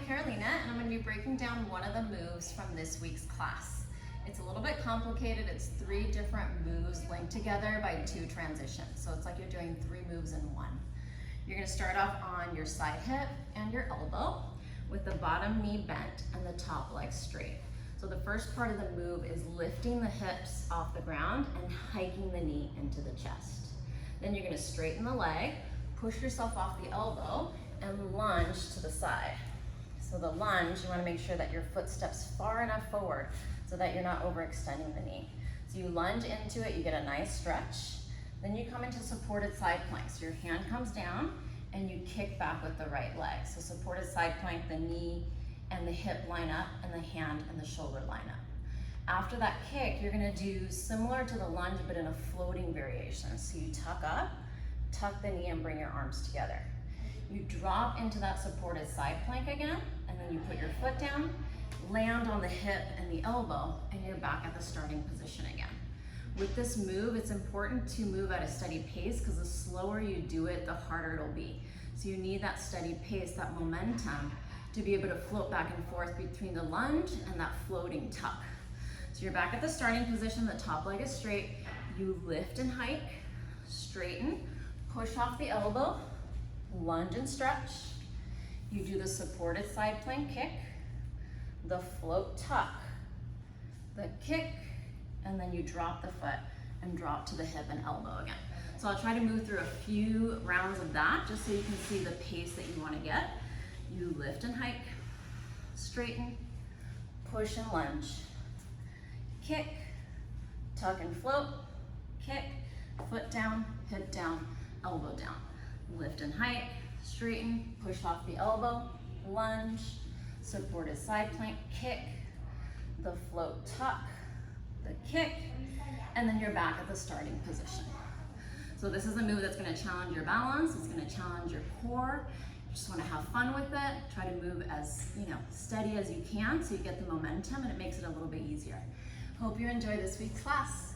Carolina, and I'm going to be breaking down one of the moves from this week's class. It's a little bit complicated. It's 3 different moves linked together by 2 transitions. So it's like you're doing 3 moves in one. You're going to start off on your side hip and your elbow with the bottom knee bent and the top leg straight. So the first part of the move is lifting the hips off the ground and hiking the knee into the chest. Then you're going to straighten the leg, push yourself off the elbow, and lunge to the side. So the lunge, you want to make sure that your foot steps far enough forward so that you're not overextending the knee. So you lunge into it, you get a nice stretch. Then you come into supported side plank. So your hand comes down and you kick back with the right leg. So supported side plank, the knee and the hip line up and the hand and the shoulder line up. After that kick, you're going to do similar to the lunge but in a floating variation. So you tuck up, tuck the knee and bring your arms together. You drop into that supported side plank again, and then you put your foot down, land on the hip and the elbow, and you're back at the starting position again. With this move, it's important to move at a steady pace because the slower you do it, the harder it'll be. So you need that steady pace, that momentum, to be able to float back and forth between the lunge and that floating tuck. So you're back at the starting position, the top leg is straight, you lift and hike, straighten, push off the elbow, lunge and stretch. You do the supported side plank kick, the float tuck, the kick, and then you drop the foot and drop to the hip and elbow again. So I'll try to move through a few rounds of that just so you can see the pace that you want to get. You lift and hike, straighten, push and lunge, kick, tuck and float, kick, foot down, hip down, elbow down. Lift and hike, straighten, push off the elbow, lunge, supported side plank, kick, the float tuck, the kick, and then you're back at the starting position. So this is a move that's going to challenge your balance, it's going to challenge your core. You just want to have fun with it, try to move as steady as you can so you get the momentum and it makes it a little bit easier. Hope you enjoy this week's class.